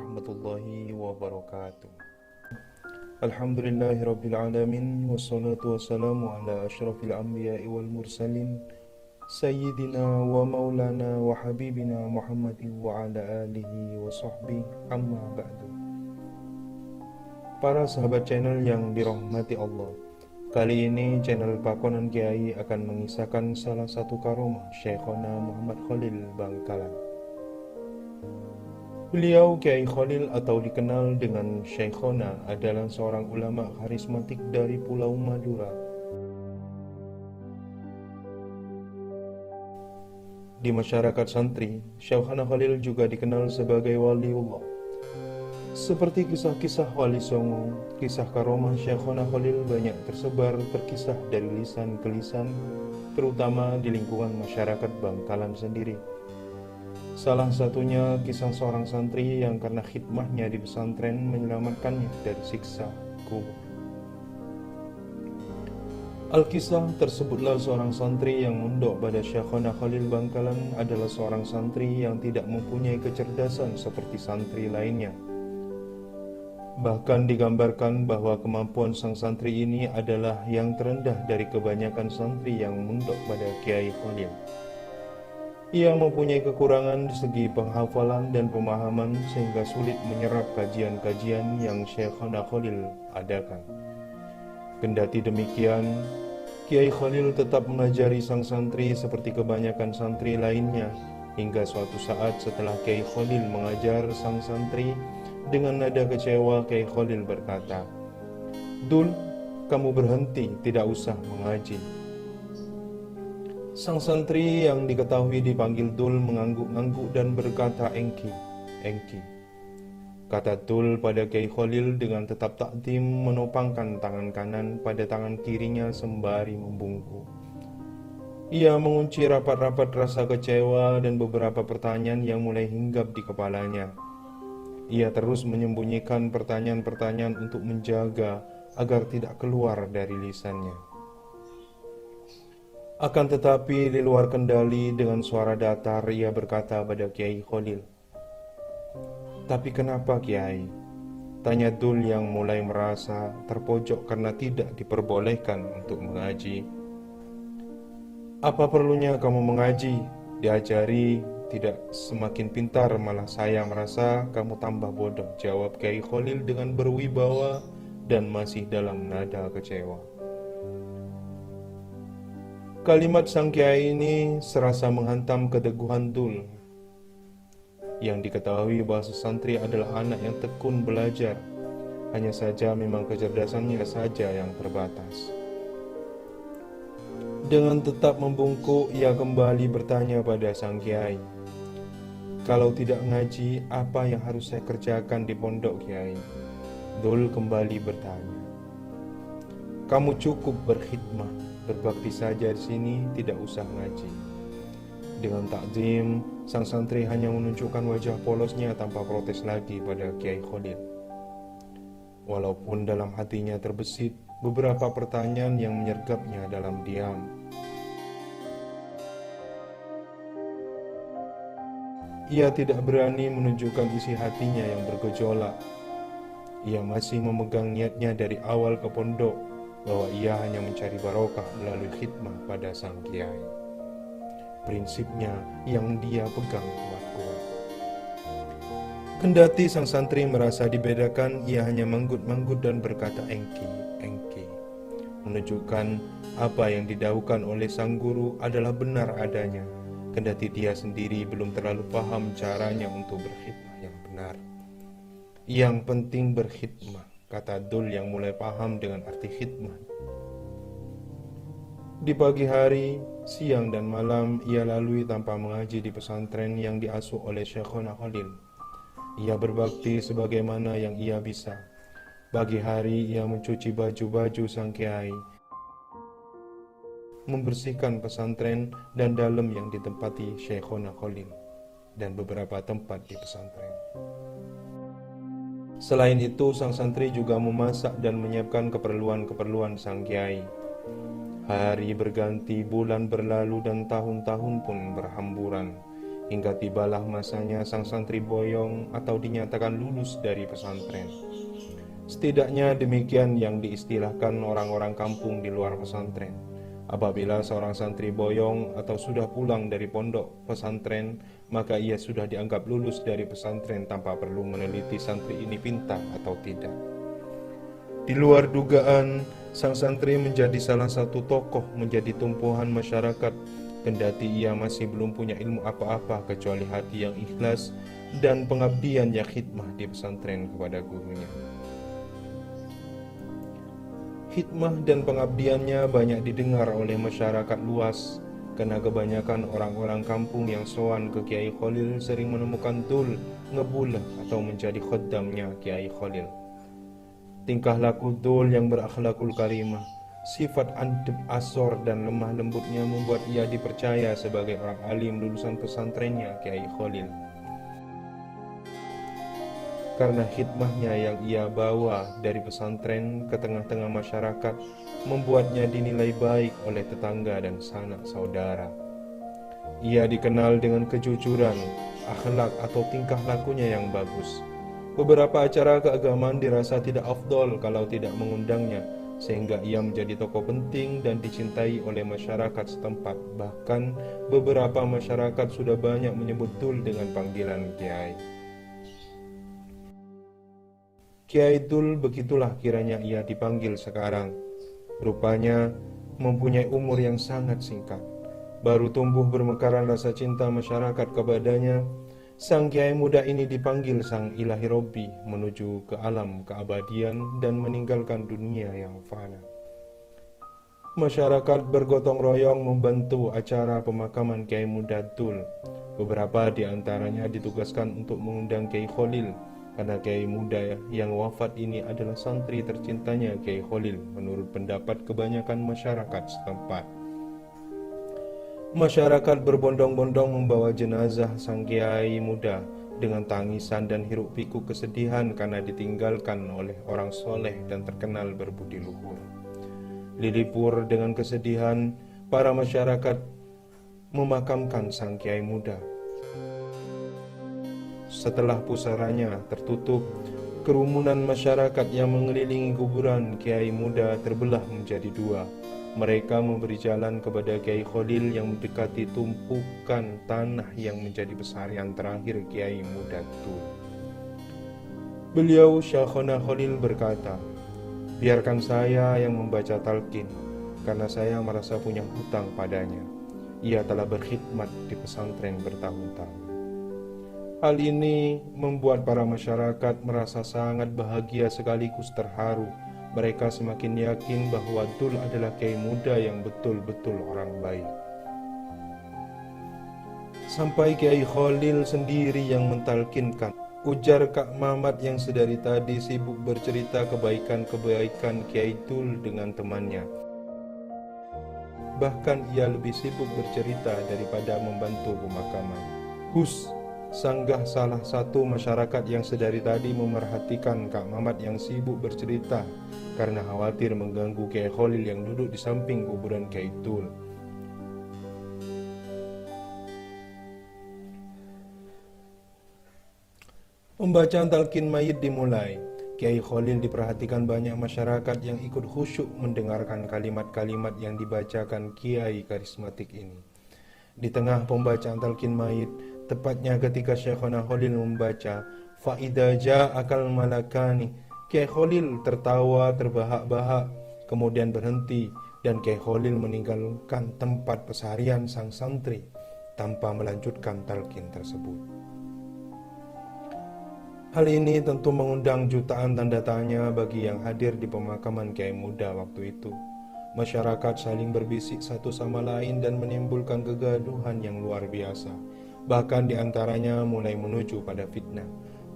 warahmatullahi wabarakatuh. Alhamdulillahirrabbilalamin. Wassalatu wassalamu ala ashrafil anbiya'i wal mursalin Sayyidina wa maulana wa habibina Muhammadin wa ala alihi wa sahbihi amma ba'du. Para sahabat channel yang dirahmati Allah, kali ini channel Pakonan Kiai akan mengisahkan salah satu karomah Syekhona Muhammad Khalil Bangkalan. Beliau Kiai Khalil atau dikenal dengan Syekhona adalah seorang ulama karismatik dari Pulau Madura. Di masyarakat santri, Syekhona Khalil juga dikenal sebagai waliullah. Seperti kisah-kisah Wali Songo, kisah karomah Syekhona Khalil banyak tersebar terkisah dari lisan ke lisan, terutama di lingkungan masyarakat Bangkalan sendiri. Salah satunya kisah seorang santri yang karena khidmahnya di pesantren menyelamatkannya dari siksa kubur. Al-Kisah tersebutlah seorang santri yang mondok pada Syekhona Khalil Bangkalan adalah seorang santri yang tidak mempunyai kecerdasan seperti santri lainnya. Bahkan digambarkan bahwa kemampuan sang santri ini adalah yang terendah dari kebanyakan santri yang mondok pada Kiai Khalil. Ia mempunyai kekurangan di segi penghafalan dan pemahaman sehingga sulit menyerap kajian-kajian yang Syekhona Khalil adakan. Kendati demikian, Kiai Khalil tetap mengajari sang santri seperti kebanyakan santri lainnya, hingga suatu saat setelah Kiai Khalil mengajar sang santri, dengan nada kecewa Kiai Khalil berkata, "Dul, kamu berhenti, tidak usah mengaji." Sang santri yang diketahui dipanggil Dul mengangguk-angguk dan berkata, "Engki, engki." Kata Dul pada Kiai Khalil dengan tetap takdim menopangkan tangan kanan pada tangan kirinya sembari membungkuk. Ia mengunci rapat-rapat rasa kecewa dan beberapa pertanyaan yang mulai hinggap di kepalanya. Ia terus menyembunyikan pertanyaan-pertanyaan untuk menjaga agar tidak keluar dari lisannya. Akan tetapi di luar kendali dengan suara datar ia berkata pada Kiai Khalil, "Tapi kenapa Kiai?" Tanya Dul yang mulai merasa terpojok karena tidak diperbolehkan untuk mengaji. "Apa perlunya kamu mengaji? Diajari tidak semakin pintar, malah saya merasa kamu tambah bodoh," jawab Kiai Khalil dengan berwibawa dan masih dalam nada kecewa. Kalimat sang kiai ini serasa menghantam keteguhan Dul, yang diketahui bahwa santri adalah anak yang tekun belajar, hanya saja memang kecerdasannya saja yang terbatas. Dengan tetap membungkuk, ia kembali bertanya pada sang kiai, "Kalau tidak ngaji, apa yang harus saya kerjakan di pondok Kiai?" Dul kembali bertanya, "Kamu cukup berkhidmah, berbakti saja di sini, tidak usah ngaji." Dengan takdim, sang santri hanya menunjukkan wajah polosnya tanpa protes lagi pada Kiai Khalil. Walaupun dalam hatinya terbesit beberapa pertanyaan yang menyergapnya dalam diam. Ia tidak berani menunjukkan isi hatinya yang bergejolak. Ia masih memegang niatnya dari awal ke pondok, bahwa ia hanya mencari barokah melalui khidmah pada sang kiai. Prinsipnya yang dia pegang kuat-kuat. Kendati sang santri merasa dibedakan, ia hanya manggut-manggut dan berkata, "Engki, engki," menunjukkan apa yang didahulukan oleh sang guru adalah benar adanya, kendati dia sendiri belum terlalu paham caranya untuk berkhidmah yang benar. Yang penting berkhidmah, kata Dul yang mulai paham dengan arti khidmah. Di pagi hari, siang dan malam ia lalui tanpa mengaji di pesantren yang diasuh oleh Syekhona Khalil. Ia berbakti sebagaimana yang ia bisa. Pagi hari ia mencuci baju-baju sang kiai, membersihkan pesantren dan dalam yang ditempati Syekhona Khalil, dan beberapa tempat di pesantren. Selain itu, sang santri juga memasak dan menyiapkan keperluan-keperluan sang kiai. Hari berganti, bulan berlalu, dan tahun-tahun pun berhamburan. hingga tibalah masanya sang santri boyong atau dinyatakan lulus dari pesantren. Setidaknya demikian yang diistilahkan orang-orang kampung di luar pesantren. Apabila seorang santri boyong atau sudah pulang dari pondok pesantren, maka ia sudah dianggap lulus dari pesantren tanpa perlu meneliti santri ini pintar atau tidak. Di luar dugaan, sang santri menjadi salah satu tokoh, menjadi tumpuan masyarakat, kendati ia masih belum punya ilmu apa-apa kecuali hati yang ikhlas dan pengabdian yang khidmah di pesantren kepada gurunya. Hikmah dan pengabdiannya banyak didengar oleh masyarakat luas, karena kebanyakan orang-orang kampung yang sowan ke Kiai Khalil sering menemukan tul, ngebulah atau menjadi khaddamnya Kiai Khalil. Tingkah laku tul yang berakhlakul karimah, sifat adab asor dan lemah lembutnya membuat ia dipercaya sebagai orang alim lulusan pesantrennya Kiai Khalil. Karena khidmahnya yang ia bawa dari pesantren ke tengah-tengah masyarakat membuatnya dinilai baik oleh tetangga dan sanak saudara. Ia dikenal dengan kejujuran, akhlak atau tingkah lakunya yang bagus. Beberapa acara keagamaan dirasa tidak afdol kalau tidak mengundangnya, sehingga ia menjadi tokoh penting dan dicintai oleh masyarakat setempat. Bahkan beberapa masyarakat sudah banyak menyebut tul dengan panggilan Kiai. Kiai Tul begitulah kiranya ia dipanggil sekarang. Rupanya mempunyai umur yang sangat singkat. Baru tumbuh bermekaran rasa cinta masyarakat kepadanya. Sang kiai muda ini dipanggil sang ilahi Robbi menuju ke alam keabadian dan meninggalkan dunia yang fana. Masyarakat bergotong royong membantu acara pemakaman Kiai Muda Tul. Beberapa di antaranya ditugaskan untuk mengundang Kiai Khalil, karena Kiai muda yang wafat ini adalah santri tercintanya Kiai Khalil menurut pendapat kebanyakan masyarakat setempat. Masyarakat berbondong-bondong membawa jenazah sang Kiai muda dengan tangisan dan hiruk pikuk kesedihan karena ditinggalkan oleh orang soleh dan terkenal berbudi luhur. Lilipur dengan kesedihan, para masyarakat memakamkan sang Kiai muda. Setelah pusaranya tertutup, kerumunan masyarakat yang mengelilingi kuburan Kiai muda terbelah menjadi dua. Mereka memberi jalan kepada Kiai Khalil yang mendekati tumpukan tanah yang menjadi pesarian terakhir Kiai muda itu. Beliau Syekhona Khalil berkata, "Biarkan saya yang membaca talqin, karena saya merasa punya hutang padanya. Ia telah berkhidmat di pesantren bertahun-tahun." Hal ini membuat para masyarakat merasa sangat bahagia sekaligus terharu. Mereka semakin yakin bahwa Tul adalah kiai muda yang betul-betul orang baik. Sampai Kiai Khalil sendiri yang mentalkinkan. Ujar Kak Mamat yang sedari tadi sibuk bercerita kebaikan-kebaikan Kiai Tul dengan temannya. Bahkan ia lebih sibuk bercerita daripada membantu pemakaman. Hus, sanggah salah satu masyarakat yang sedari tadi memerhatikan Kak Mamat yang sibuk bercerita karena khawatir mengganggu Kiai Khalil yang duduk di samping kuburan Kiai Tul. Pembacaan talqin mayit dimulai. Kiai Khalil diperhatikan banyak masyarakat yang ikut khusyuk mendengarkan kalimat-kalimat yang dibacakan Kiai karismatik ini. Di tengah pembacaan talqin mayit, tepatnya ketika Syekhona Khalil membaca Fa'idha ja'akal malakani, Kiai Khalil tertawa terbahak-bahak, kemudian berhenti dan Kiai Khalil meninggalkan tempat pesarian sang santri tanpa melanjutkan talqin tersebut. Hal ini tentu mengundang jutaan tanda tanya bagi yang hadir di pemakaman Kiai muda waktu itu. Masyarakat saling berbisik satu sama lain dan menimbulkan kegaduhan yang luar biasa. Bahkan di antaranya mulai menuju pada fitnah.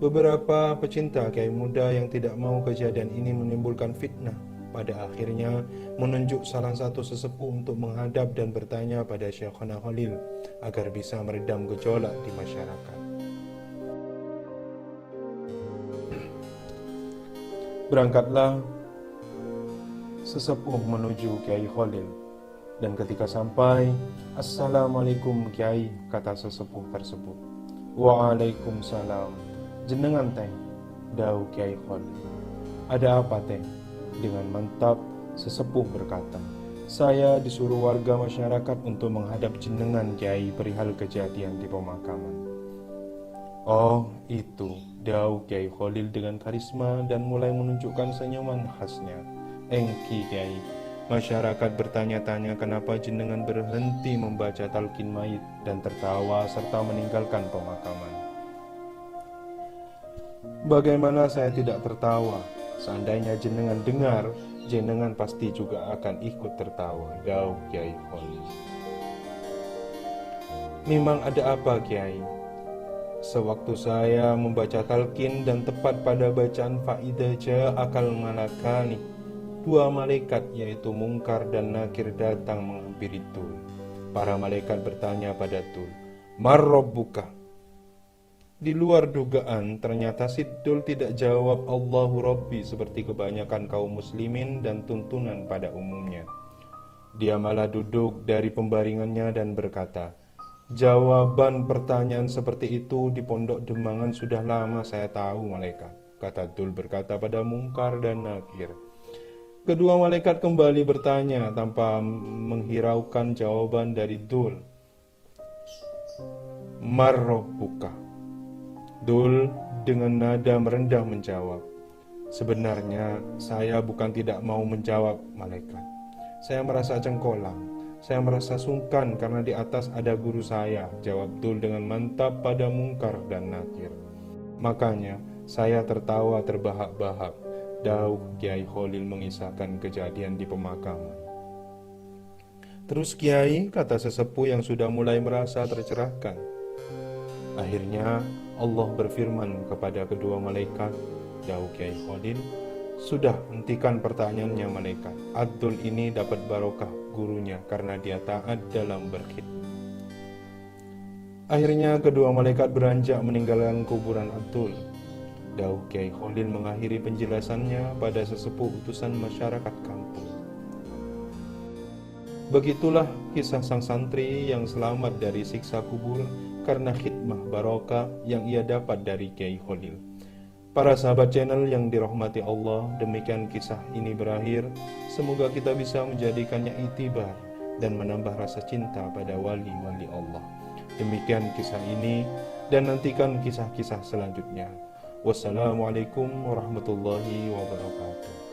Beberapa pecinta Kiai muda yang tidak mau kejadian ini menimbulkan fitnah, pada akhirnya menunjuk salah satu sesepuh untuk menghadap dan bertanya pada Syekhona Khalil agar bisa meredam gejolak di masyarakat. Berangkatlah sesepuh menuju Kiai Khalil. Dan ketika sampai, "Assalamualaikum Kiai," kata sesepuh tersebut. "Waalaikumsalam. Jenengan teh?" dawuh Kiai Khalil. "Ada apa teh?" Dengan mantap sesepuh berkata, "Saya disuruh warga masyarakat untuk menghadap jenengan Kiai perihal kejadian di pemakaman." "Oh itu," dawuh Kiai Khalil dengan karisma dan mulai menunjukkan senyuman khasnya. "Engki Kiai, masyarakat bertanya-tanya kenapa jenengan berhenti membaca talqin mayit dan tertawa serta meninggalkan pemakaman." "Bagaimana saya tidak tertawa? Seandainya jenengan dengar, jenengan pasti juga akan ikut tertawa," dawuh Kiai Khalil. "Memang ada apa Kiai?" "Sewaktu saya membaca talqin dan tepat pada bacaan faidah ja'akal malakani, dua malaikat yaitu Mungkar dan Nakir datang menghampiri Tul. Para malaikat bertanya pada Tul, 'Man rabbuka?' Di luar dugaan, ternyata si Tul tidak jawab Allahu Rabbi seperti kebanyakan kaum muslimin dan tuntunan pada umumnya. Dia malah duduk dari pembaringannya dan berkata, 'Jawaban pertanyaan seperti itu di Pondok Demangan sudah lama saya tahu malaikat,' kata Tul berkata pada Mungkar dan Nakir. Kedua malaikat kembali bertanya tanpa menghiraukan jawaban dari Tul, 'Man rabbuka?' Dul dengan nada merendah menjawab, 'Sebenarnya saya bukan tidak mau menjawab malaikat. Saya merasa cengkolang. Saya merasa sungkan karena di atas ada guru saya,' jawab Dul dengan mantap pada Mungkar dan Nakir. 'Makanya saya tertawa terbahak-bahak,' dawuh Kiai Khalil mengisahkan kejadian di pemakaman. "Terus Kiai," kata sesepuh yang sudah mulai merasa tercerahkan. "Akhirnya Allah berfirman kepada kedua malaikat," dawuh Kiai Khalil, "Sudah, hentikan pertanyaannya malaikat. Abdul ini dapat barokah gurunya karena dia taat dalam berkhidmat." Akhirnya kedua malaikat beranjak meninggalkan kuburan Abdul. Dawuh Kiai Khalil mengakhiri penjelasannya pada sesepuh utusan masyarakat kampung. Begitulah kisah sang santri yang selamat dari siksa kubur karena khidmah barokah yang ia dapat dari Kiai Khalil. Para sahabat channel yang dirahmati Allah, demikian kisah ini berakhir. Semoga kita bisa menjadikannya itibar dan menambah rasa cinta pada wali-wali Allah. Demikian kisah ini dan nantikan kisah-kisah selanjutnya. Wassalamualaikum warahmatullahi wabarakatuh.